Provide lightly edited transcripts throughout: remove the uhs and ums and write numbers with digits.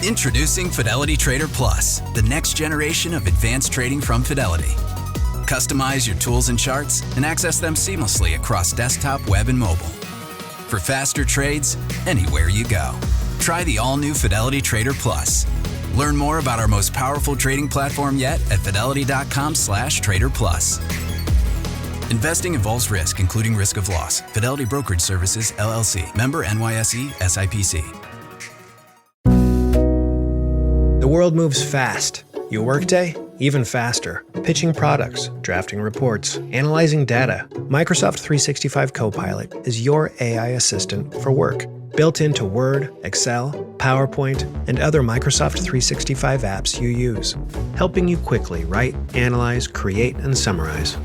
Introducing Fidelity Trader Plus, the next generation of advanced trading from Fidelity. Customize your tools and charts and access them seamlessly across desktop, web, and mobile. For faster trades, anywhere you go. Try the all-new Fidelity Trader Plus. Learn more about our most powerful trading platform yet at fidelity.com/trader plus. Investing involves risk, including risk of loss. Fidelity Brokerage Services, LLC. Member NYSE, SIPC. The world moves fast. Your workday, even faster. Pitching products, drafting reports, analyzing data. Microsoft 365 Copilot is your AI assistant for work. Built into Word, Excel, PowerPoint, and other Microsoft 365 apps you use. Helping you quickly write, analyze, create, and summarize.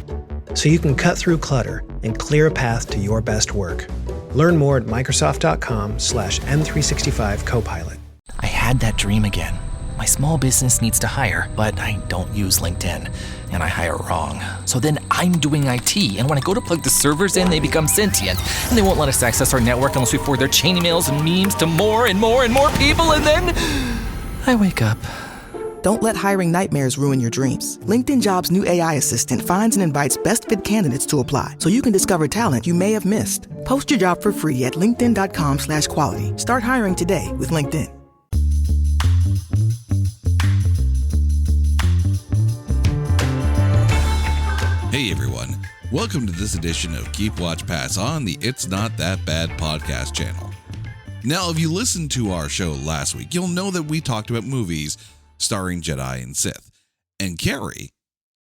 So you can cut through clutter and clear a path to your best work. Learn more at Microsoft.com/M365 Copilot. I had that dream again. My small business needs to hire, but I don't use LinkedIn, and I hire wrong. So then I'm doing IT, and when I go to plug the servers in, they become sentient, and they won't let us access our network unless we forward their chain emails and memes to more and more and more people, and then I wake up. Don't let hiring nightmares ruin your dreams. LinkedIn Jobs' new AI assistant finds and invites best fit candidates to apply, so you can discover talent you may have missed. Post your job for free at linkedin.com/quality. Start hiring today with LinkedIn. Hey everyone, welcome to this edition of Keep Watch Pass on the It's Not That Bad podcast channel. Now, if you listened to our show last week, you'll know that we talked about movies starring Jedi and Sith. And Carrie,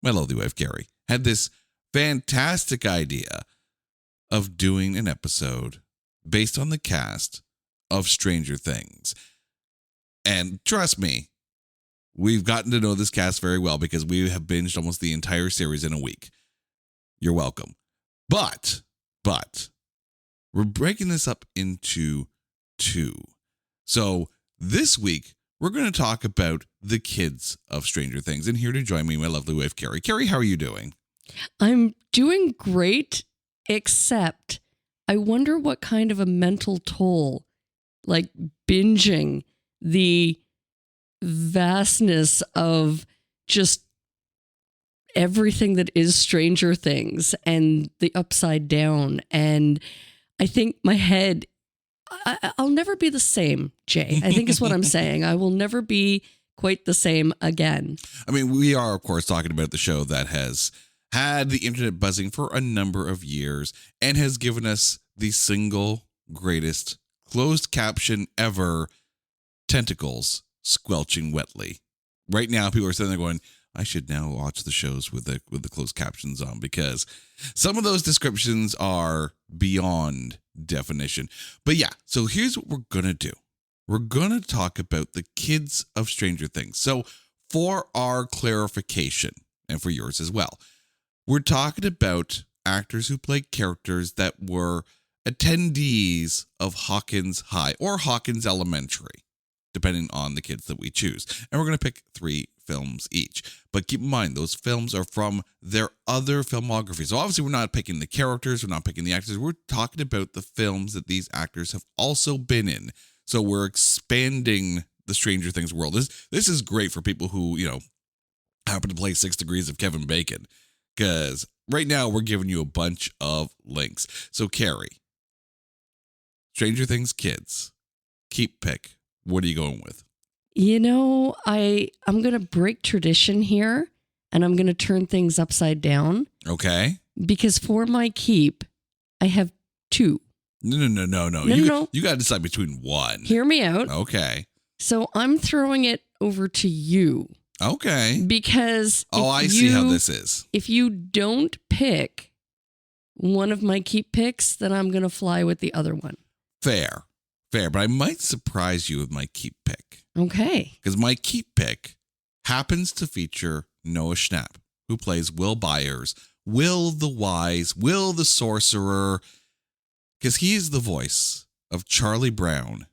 my lovely wife Carrie, had this fantastic idea of doing an episode based on the cast of Stranger Things. And trust me, we've gotten to know this cast very well because we have binged almost the entire series in a week. You're welcome. But, we're breaking this up into two. So this week, we're going to talk about the kids of Stranger Things. And here to join me, my lovely wife, Carrie. Carrie, how are you doing? I'm doing great, except I wonder what kind of a mental toll, like binging the vastness of just everything that is Stranger Things and the upside down. And I think my head, I'll never be the same, Jay. I think is what I'm saying. I will never be quite the same again. I mean, we are, of course, talking about the show that has had the internet buzzing for a number of years and has given us the single greatest closed caption ever, tentacles squelching wetly. Right now, people are sitting there going, I should now watch the shows with the closed captions on because some of those descriptions are beyond definition. But yeah, so here's what we're going to do. We're going to talk about the kids of Stranger Things. So for our clarification, and for yours as well, we're talking about actors who play characters that were attendees of Hawkins High or Hawkins Elementary, depending on the kids that we choose. And we're going to pick 3 films each. But keep in mind, those films are from their other filmography. So obviously we're not picking the characters, we're not picking the actors. We're talking about the films that these actors have also been in. So we're expanding the Stranger Things world. This is great for people who, happen to play 6 Degrees of Kevin Bacon. Because right now we're giving you a bunch of links. So Carrie, Stranger Things kids, keep pick. What are you going with? I'm going to break tradition here and I'm going to turn things upside down. Okay. Because for my keep, I have 2. No. No. You got to decide between 1. Hear me out. Okay. So I'm throwing it over to you. Okay. Because I see how this is. If you don't pick one of my keep picks, then I'm going to fly with the other one. Fair, but I might surprise you with my keep pick. Okay. Because my keep pick happens to feature Noah Schnapp, who plays Will Byers, Will the Wise, Will the Sorcerer, because he's the voice of Charlie Brown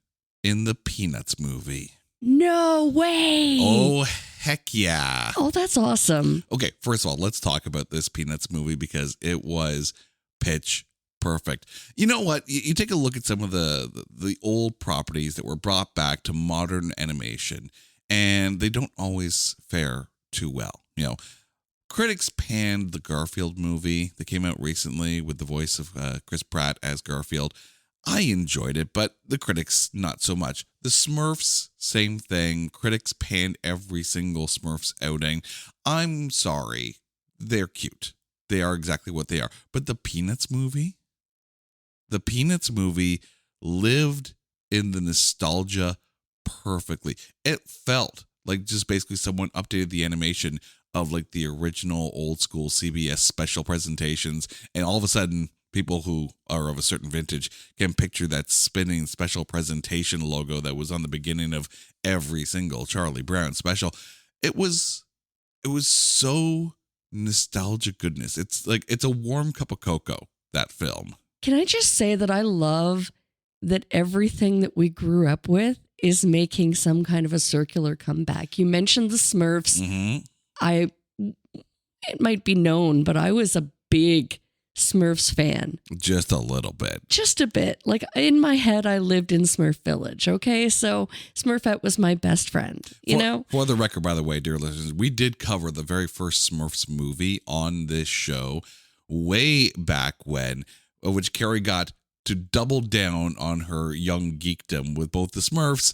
in the Peanuts movie. No way. Oh, heck yeah. Oh, that's awesome. Okay, first of all, let's talk about this Peanuts movie because it was pitch perfect. You know what? You take a look at some of the old properties that were brought back to modern animation, and they don't always fare too well. Critics panned the Garfield movie that came out recently with the voice of Chris Pratt as Garfield. I enjoyed it, but the critics not so much. The Smurfs, same thing. Critics panned every single Smurfs outing. I'm sorry. They're cute. They are exactly what they are. But the Peanuts movie lived in the nostalgia perfectly. It felt like just basically someone updated the animation of like the original old school CBS special presentations, and all of a sudden people who are of a certain vintage can picture that spinning special presentation logo that was on the beginning of every single Charlie Brown special. It was so nostalgic goodness. It's a warm cup of cocoa, that film. Can I just say that I love that everything that we grew up with is making some kind of a circular comeback. You mentioned the Smurfs. Mm-hmm. It might be known, but I was a big Smurfs fan. Just a little bit. Just a bit. Like in my head, I lived in Smurf Village. Okay. So Smurfette was my best friend, you know? For the record, by the way, dear listeners, we did cover the very first Smurfs movie on this show way back when, which Carrie got to double down on her young geekdom with both the Smurfs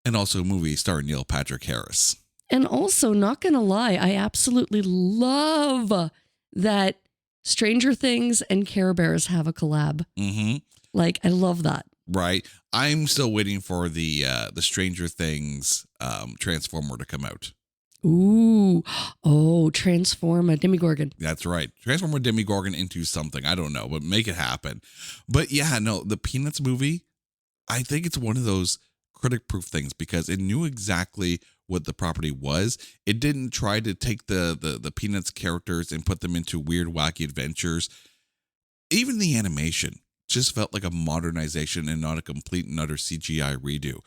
and also a movie starring Neil Patrick Harris. And also, not going to lie, I absolutely love that Stranger Things and Care Bears have a collab. Mm-hmm. Like, I love that. Right. I'm still waiting for the Stranger Things Transformer to come out. Ooh. Oh, transform a Demogorgon. That's right. Transform a Demogorgon into something. I don't know, but make it happen. But yeah, no, the Peanuts movie, I think it's one of those critic-proof things because it knew exactly what the property was. It didn't try to take the Peanuts characters and put them into weird, wacky adventures. Even the animation just felt like a modernization and not a complete and utter CGI redo.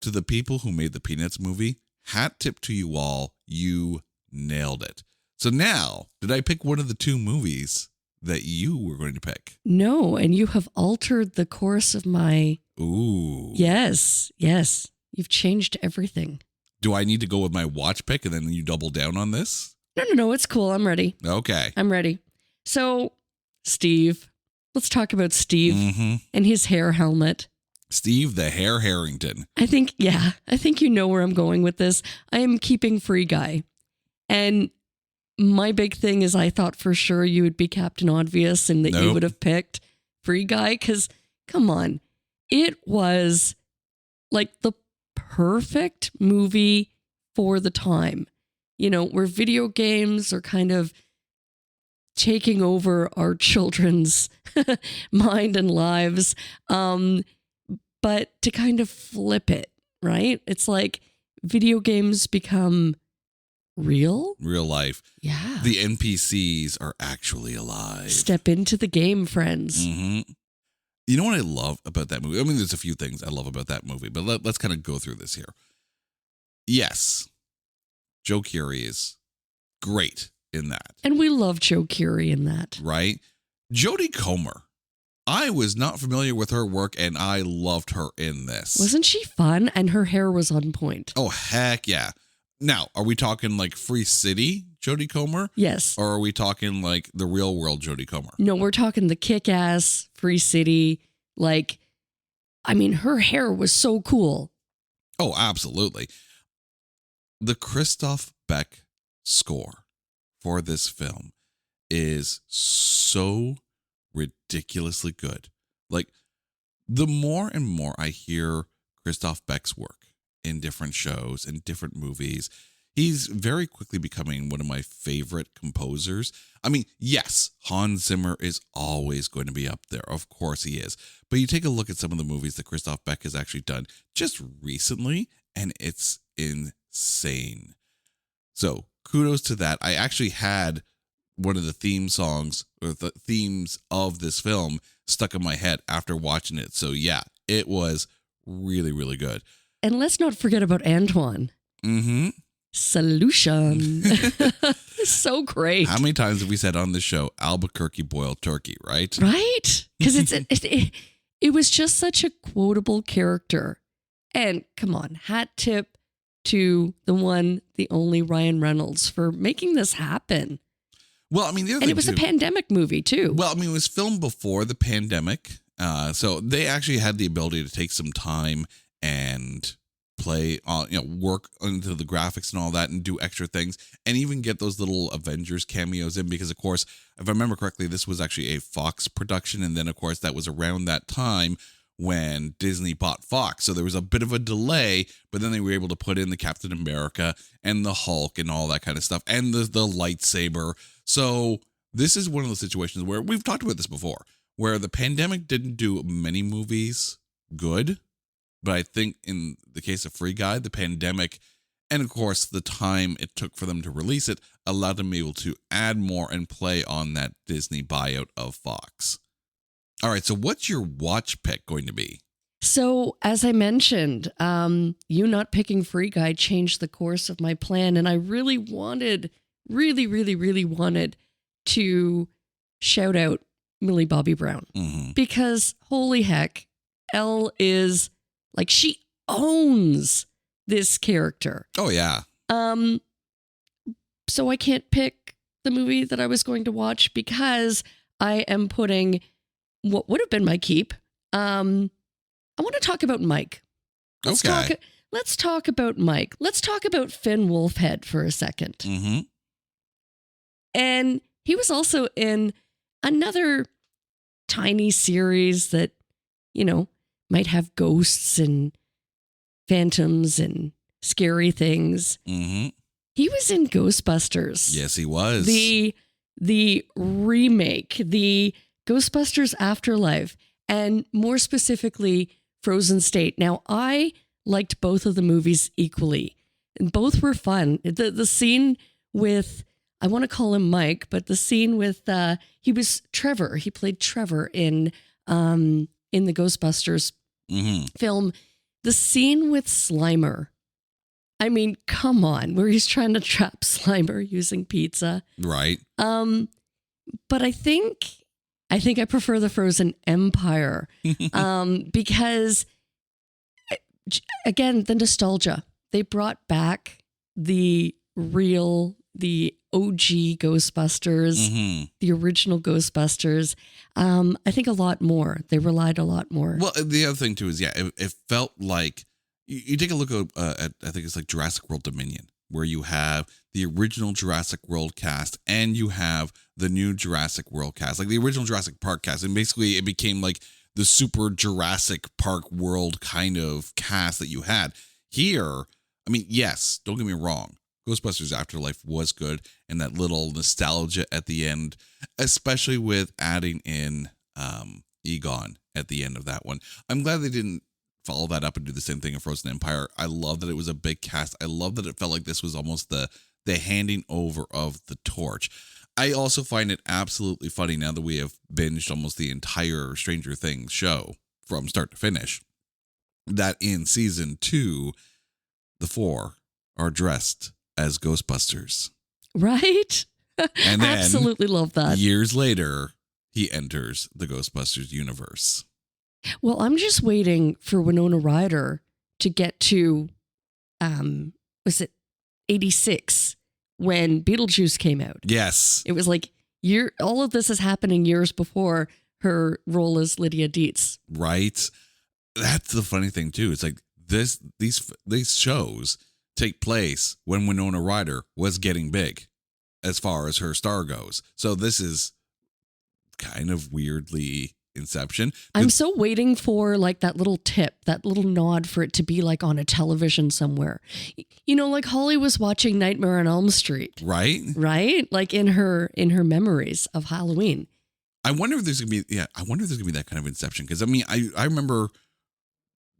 To the people who made the Peanuts movie, hat tip to you all, you nailed it. So now, did I pick one of the two movies that you were going to pick? No, and you have altered the course of my... Ooh. Yes. You've changed everything. Do I need to go with my watch pick and then you double down on this? No, it's cool. I'm ready. Okay. I'm ready. So, Steve. Let's talk about Steve and his hair helmet. Steve the Hair Harrington. I think you know where I'm going with this. I am keeping Free Guy. And my big thing is I thought for sure you would be Captain Obvious and that you would have picked Free Guy because, come on, it was like the perfect movie for the time. You know, where video games are kind of taking over our children's mind and lives. But to kind of flip it, right? It's like video games become real life. Yeah. The NPCs are actually alive. Step into the game, friends. Mm-hmm. You know what I love about that movie? I mean, there's a few things I love about that movie, but let's kind of go through this here. Yes, Joe Keery is great in that. And we love Joe Keery in that. Right? Jodie Comer. I was not familiar with her work, and I loved her in this. Wasn't she fun? And her hair was on point. Oh, heck yeah. Now, are we talking like Free City Jodie Comer? Yes. Or are we talking like the real world Jodie Comer? No, we're talking the kick-ass Free City. Like, I mean, her hair was so cool. Oh, absolutely. The Christoph Beck score for this film is so ridiculously good. Like, the more and more I hear Christoph Beck's work in different shows and different movies, he's very quickly becoming one of my favorite composers. I mean, yes, Hans Zimmer is always going to be up there. Of course he is. But you take a look at some of the movies that Christoph Beck has actually done just recently, and it's insane. So kudos to that. I actually had one of the theme songs or the themes of this film stuck in my head after watching it. So yeah, it was really, really good. And let's not forget about Antoine. Mm-hmm. Solution. So great. How many times have we said on the show, Albuquerque boiled turkey, right? Right? Because it was just such a quotable character. And come on, hat tip to the one, the only Ryan Reynolds for making this happen. Well, I mean, the other And thing it was a too, pandemic movie too. well, I mean, it was filmed before the pandemic. So they actually had the ability to take some time and play on, work into the graphics and all that and do extra things and even get those little Avengers cameos in because, of course, if I remember correctly, this was actually a Fox production. And then, of course, that was around that time when Disney bought Fox. So there was a bit of a delay, but then they were able to put in the Captain America and the Hulk and all that kind of stuff and the lightsaber. So this is one of those situations where we've talked about this before, where the pandemic didn't do many movies good. But I think in the case of Free Guy, the pandemic, and of course the time it took for them to release it, allowed them able to add more and play on that Disney buyout of Fox. All right, so what's your watch pick going to be? So, as I mentioned, you not picking Free Guy changed the course of my plan. And I really wanted to shout out Millie Bobby Brown. Mm-hmm. Because holy heck, Elle is like, she owns this character. Oh, yeah. So I can't pick the movie that I was going to watch because I am putting what would have been my keep. I want to talk about Mike. Let's talk about Mike. Let's talk about Finn Wolfhead for a second. Mm-hmm. And he was also in another tiny series that, might have ghosts and phantoms and scary things. Mm-hmm. He was in Ghostbusters. Yes, he was. The remake, the Ghostbusters Afterlife, and more specifically, Frozen State. Now, I liked both of the movies equally, and both were fun. The scene with, I want to call him Mike, but the scene with, he was Trevor. He played Trevor in the Ghostbusters film. The scene with Slimer. I mean, come on, where he's trying to trap Slimer using pizza. Right. But I think I prefer the Frozen Empire because, again, the nostalgia. They brought back the OG Ghostbusters, the original Ghostbusters. I think a lot more. They relied a lot more. Well, the other thing too is, it felt like you take a look at I think it's like Jurassic World Dominion, where you have the original Jurassic World cast and you have the new Jurassic World cast, like the original Jurassic Park cast, and basically it became like the super Jurassic Park World kind of cast that you had here. I mean, yes, don't get me wrong. Ghostbusters Afterlife was good, and that little nostalgia at the end, especially with adding in Egon at the end of that one. I'm glad they didn't follow that up and do the same thing in Frozen Empire. I love that it was a big cast. I love that it felt like this was almost the handing over of the torch. I also find it absolutely funny now that we have binged almost the entire Stranger Things show from start to finish, that in season 2, the 4 are dressed as Ghostbusters. Right? And then absolutely love that. Years later, he enters the Ghostbusters universe. Well, I'm just waiting for Winona Ryder to get to, was it 86 when Beetlejuice came out? Yes. It was like all of this is happening years before her role as Lydia Dietz. Right. That's the funny thing too. It's like these shows take place when Winona Ryder was getting big as far as her star goes. So this is kind of weirdly Inception. I'm so waiting for like that little tip, that little nod for it to be like on a television somewhere. Like Holly was watching Nightmare on Elm Street. Right? Right? Like in her memories of Halloween. I wonder if there's gonna be that kind of Inception. Because I mean, I remember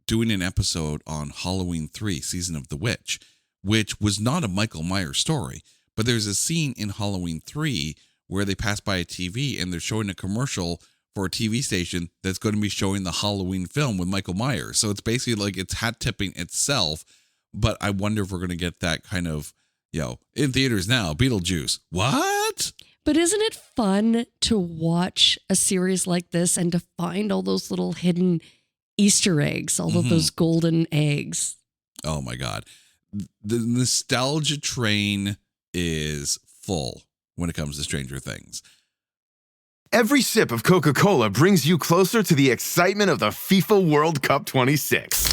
doing an episode on Halloween 3, Season of the Witch, which was not a Michael Myers story. But there's a scene in Halloween 3 where they pass by a TV and they're showing a commercial for a TV station that's going to be showing the Halloween film with Michael Myers. So it's basically like it's hat tipping itself. But I wonder if we're going to get that kind of, in theaters now, Beetlejuice. What? But isn't it fun to watch a series like this and to find all those little hidden Easter eggs, all of those golden eggs? Oh my God. The nostalgia train is full when it comes to Stranger Things. Every sip of Coca-Cola brings you closer to the excitement of the FIFA World Cup 26.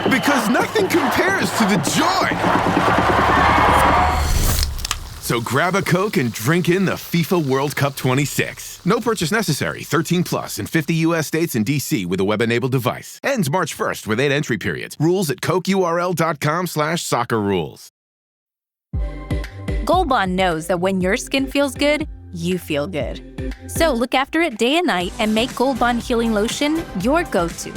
Because nothing compares to the joy. So grab a Coke and drink in the FIFA World Cup 26. No purchase necessary. 13 plus in 50 U.S. states and D.C. with a web-enabled device. Ends March 1st with 8 entry periods. Rules at cokeurl.com/soccer rules. Gold Bond knows that when your skin feels good, you feel good. So look after it day and night and make Gold Bond Healing Lotion your go-to.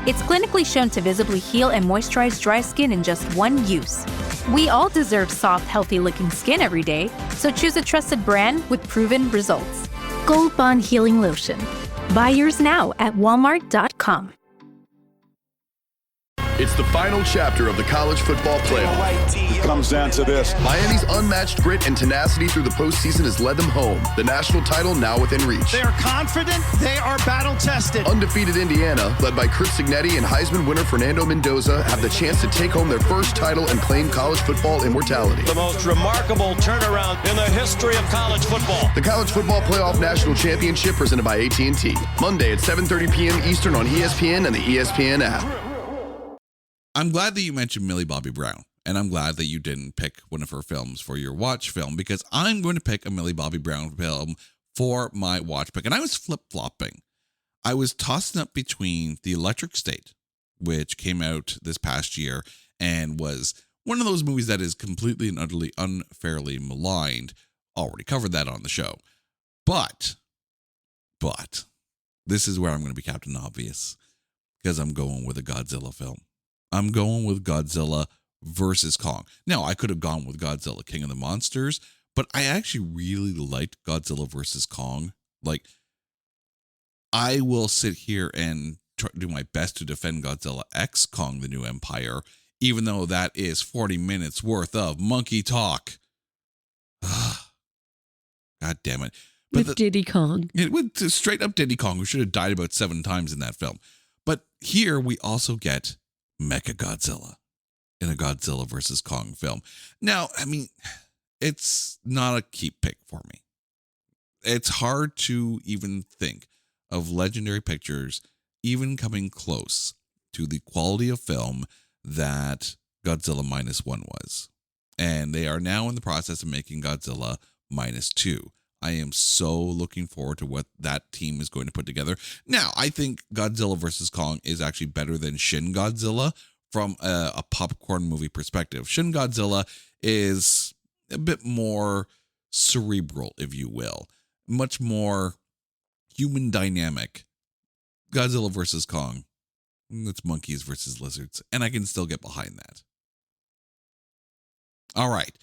It's clinically shown to visibly heal and moisturize dry skin in just one use. We all deserve soft, healthy-looking skin every day, so choose a trusted brand with proven results. Gold Bond Healing Lotion. Buy yours now at walmart.com. It's the final chapter of the college football playoff. It comes down to this. Miami's unmatched grit and tenacity through the postseason has led them home. The national title now within reach. They are confident. They are battle-tested. Undefeated Indiana, led by Chris Signetti and Heisman winner Fernando Mendoza, have the chance to take home their first title and claim college football immortality. The most remarkable turnaround in the history of college football. The College Football Playoff National Championship presented by AT&T. Monday at 7:30 p.m. Eastern on ESPN and the ESPN app. I'm glad that you mentioned Millie Bobby Brown, and I'm glad that you didn't pick one of her films for your watch film, because I'm going to pick a Millie Bobby Brown film for my watch pick. And I was flip-flopping. I was tossing up between The Electric State, which came out this past year and was one of those movies that is completely and utterly unfairly maligned. Already covered that on the show. But this is where I'm going to be Captain Obvious, because I'm going with a Godzilla film. I'm going with Godzilla versus Kong. Now, I could have gone with Godzilla King of the Monsters, but I actually really liked Godzilla versus Kong. Like, I will sit here and do my best to defend Godzilla X Kong, the New Empire, even though that is 40 minutes worth of monkey talk. God damn it. But With Diddy Kong. It went to straight up Diddy Kong, who should have died about 7 times in that film. But here we also get Mecha Godzilla in a Godzilla versus Kong film. Now, I mean, it's not a keep pick for me. It's hard to even think of Legendary Pictures even coming close to the quality of film that Godzilla -1 was. And they are now in the process of making Godzilla -2. I am so looking forward to what that team is going to put together. Now, I think Godzilla vs. Kong is actually better than Shin Godzilla from a popcorn movie perspective. Shin Godzilla is a bit more cerebral, if you will, much more human dynamic. Godzilla vs. Kong, it's monkeys versus lizards, and I can still get behind that. All right.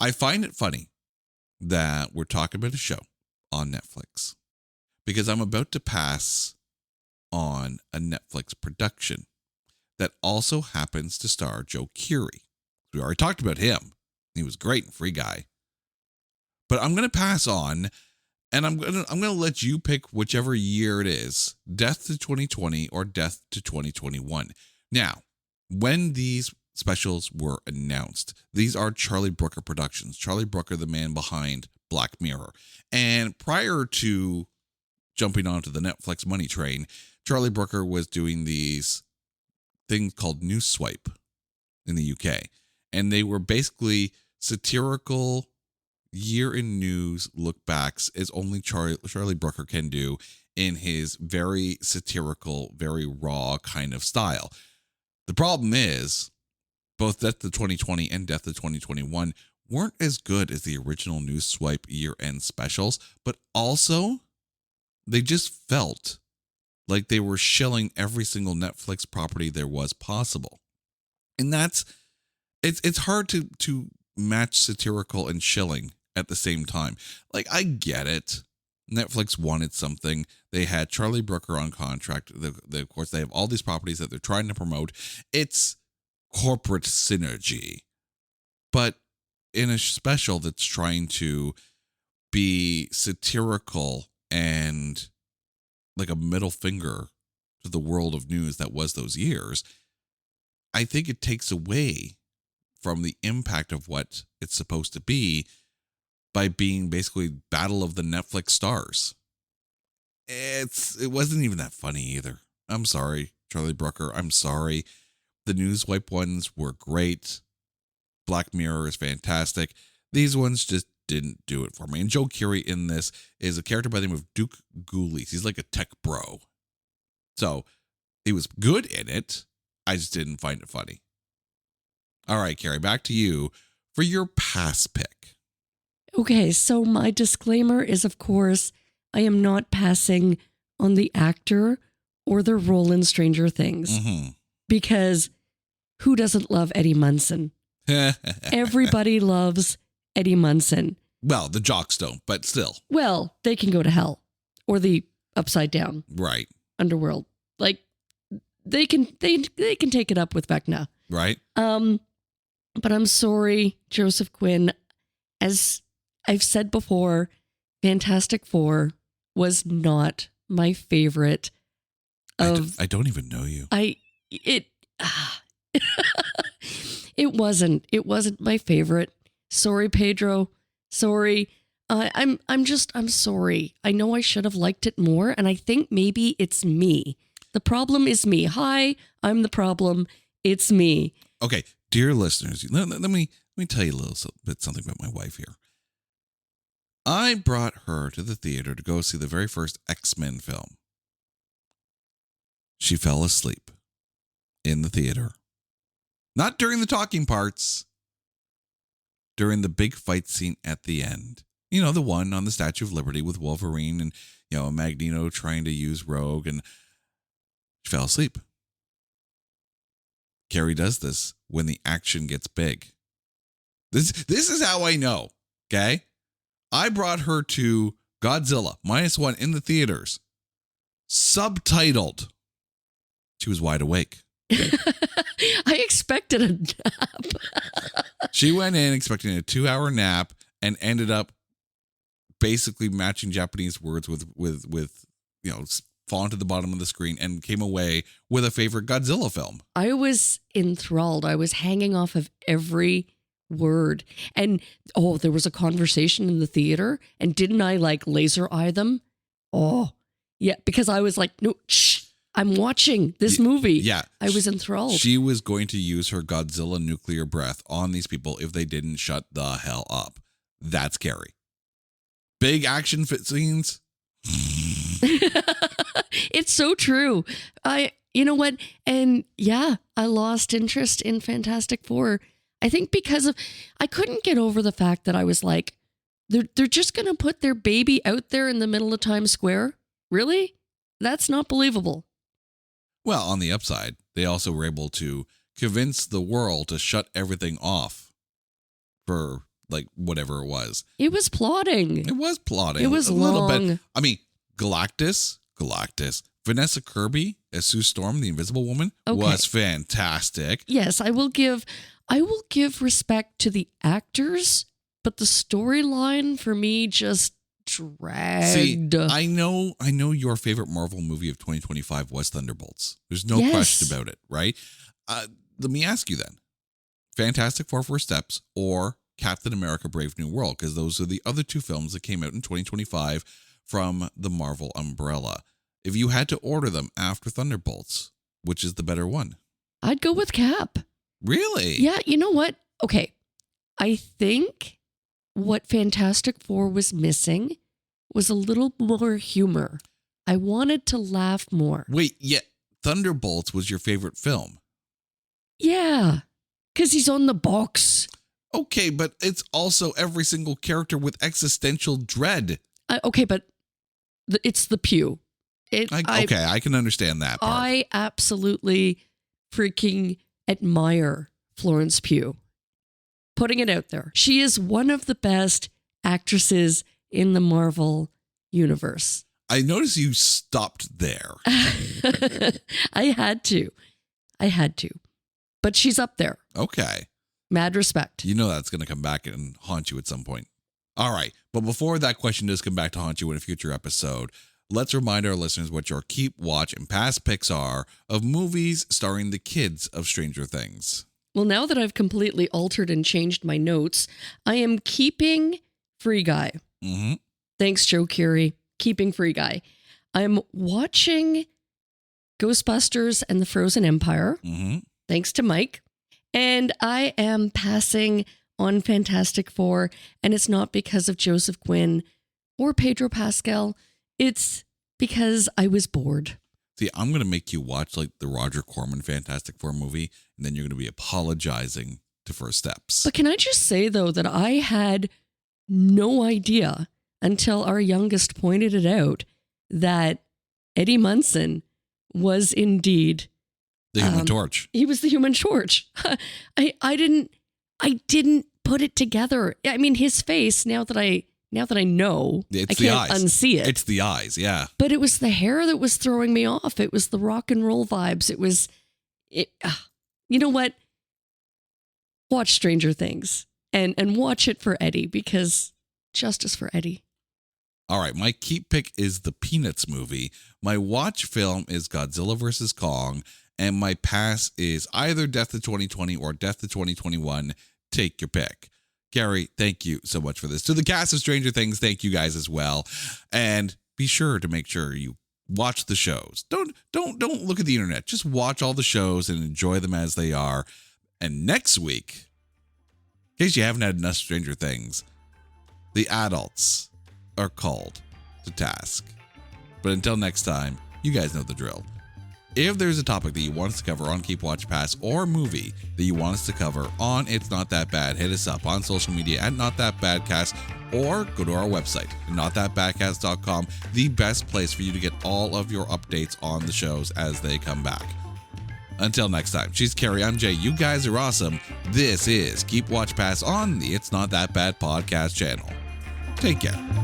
I find it funny that we're talking about a show on Netflix, because I'm about to pass on a Netflix production that also happens to star Joe Keery. We already talked about him. He was great in Free Guy. But I'm going to pass on, and I'm going to let you pick whichever year it is, Death to 2020 or Death to 2021. Now, when these specials were announced, these are Charlie Brooker productions. Charlie Brooker, the man behind Black Mirror. And prior to jumping onto the Netflix money train, Charlie Brooker was doing these things called News Swipe in the UK. And they were basically satirical year in news look backs, as only Charlie Brooker can do in his very satirical, very raw kind of style. The problem is, both Death to 2020 and Death to 2021 weren't as good as the original News Swipe year-end specials, but also they just felt like they were shilling every single Netflix property there was possible. And it's hard to match satirical and shilling at the same time. Like, I get it. Netflix wanted something. They had Charlie Brooker on contract. Of course, they have all these properties that they're trying to promote. It's corporate synergy. But in a special that's trying to be satirical and like a middle finger to the world of news that was those years, I think it takes away from the impact of what it's supposed to be by being basically Battle of the Netflix stars. It wasn't even that funny either. I'm sorry, Charlie Brooker. I'm sorry. The Newswipe ones were great. Black Mirror is fantastic. These ones just didn't do it for me. And Joe Keery in this is a character by the name of Duke Goolies. He's like a tech bro. So he was good in it. I just didn't find it funny. All right, Carrie, back to you for your pass pick. Okay, so my disclaimer is, of course, I am not passing on the actor or their role in Stranger Things. Mm-hmm. Because who doesn't love Eddie Munson? Everybody loves Eddie Munson. Well, the jocks don't, but still. Well, they can go to hell or the upside down. Right. Underworld. Like they can take it up with Vecna. Right. But I'm sorry, Joseph Quinn. As I've said before, Fantastic Four was not my favorite. I don't even know you. It wasn't my favorite. Sorry, Pedro. Sorry. I'm sorry. I know I should have liked it more, and I think maybe it's me. The problem is me. Hi, I'm the problem. It's me. Okay, dear listeners, let me tell you a little bit something about my wife here. I brought her to the theater to go see the very first X-Men film. She fell asleep in the theater. Not during the talking parts. During the big fight scene at the end. You know, the one on the Statue of Liberty with Wolverine and, Magneto trying to use Rogue, and she fell asleep. Carrie does this when the action gets big. This is how I know, okay? I brought her to Godzilla -1 in the theaters. Subtitled. She was wide awake. I expected a nap. She went in expecting a 2-hour nap and ended up basically matching Japanese words with falling to the bottom of the screen and came away with a favorite Godzilla film. I was enthralled. I was hanging off of every word. And there was a conversation in the theater, and didn't I laser eye them? Oh, yeah, because I was like, no, shh. I'm watching this movie. Yeah. I was enthralled. She was going to use her Godzilla nuclear breath on these people if they didn't shut the hell up. That's scary. Big action fit scenes. It's so true. You know what? And yeah, I lost interest in Fantastic Four. I think because I couldn't get over the fact that I was like, they're just going to put their baby out there in the middle of Times Square? Really? That's not believable. Well, on the upside, they also were able to convince the world to shut everything off for whatever it was. It was plotting. It was plotting. It was a long. little bit. I mean, Galactus, Vanessa Kirby as Sue Storm, the Invisible Woman, was fantastic. Yes, I will give respect to the actors, but the storyline for me just dragged. See, I know your favorite Marvel movie of 2025 was Thunderbolts. There's no question about it, right? Let me ask you then. Fantastic Four First Steps or Captain America Brave New World, because those are the other two films that came out in 2025 from the Marvel umbrella. If you had to order them after Thunderbolts, which is the better one? I'd go with Cap. Really? Yeah, you know what? Okay. I think what Fantastic Four was missing was a little more humor. I wanted to laugh more. Wait, yeah, Thunderbolts was your favorite film? Yeah, because he's on the box. Okay, but it's also every single character with existential dread. Okay, but it's the Pew. I can understand that part. I absolutely freaking admire Florence Pugh. Putting it out there. She is one of the best actresses in the Marvel universe. I noticed you stopped there. I had to. But she's up there. Okay. Mad respect. You know that's going to come back and haunt you at some point. All right. But before that question does come back to haunt you in a future episode, let's remind our listeners what your keep, watch, and past picks are of movies starring the kids of Stranger Things. Well, now that I've completely altered and changed my notes, I am keeping Free Guy. Mm-hmm. Thanks, Joe Curie. Keeping Free Guy. I'm watching Ghostbusters and the Frozen Empire. Mm-hmm. Thanks to Mike. And I am passing on Fantastic Four, and it's not because of Joseph Quinn or Pedro Pascal. It's because I was bored. See, I'm going to make you watch like the Roger Corman Fantastic Four movie, and then you're going to be apologizing to First Steps. But can I just say, though, that I had no idea until our youngest pointed it out that Eddie Munson was indeed the Human Torch. He was the Human Torch. I didn't put it together. I mean, his face, now that I know, it's I can't unsee it. It's the eyes, yeah. But it was the hair that was throwing me off. It was the rock and roll vibes. You know what? Watch Stranger Things and watch it for Eddie, because justice for Eddie. All right, my keep pick is the Peanuts movie. My watch film is Godzilla vs. Kong. And my pass is either Death to 2020 or Death to 2021. Take your pick. Gary, thank you so much for this. To the cast of Stranger Things, thank you guys as well. And be sure to make sure you watch the shows. Don't look at the internet. Just watch all the shows and enjoy them as they are. And next week, in case you haven't had enough Stranger Things, the adults are called to task. But until next time, you guys know the drill. If there's a topic that you want us to cover on Keep Watch Pass, or a movie that you want us to cover on It's Not That Bad, hit us up on social media at Not That Badcast, or go to our website, notthatbadcast.com, the best place for you to get all of your updates on the shows as they come back. Until next time, she's Carrie, I'm Jay, you guys are awesome. This is Keep Watch Pass on the It's Not That Bad podcast channel. Take care.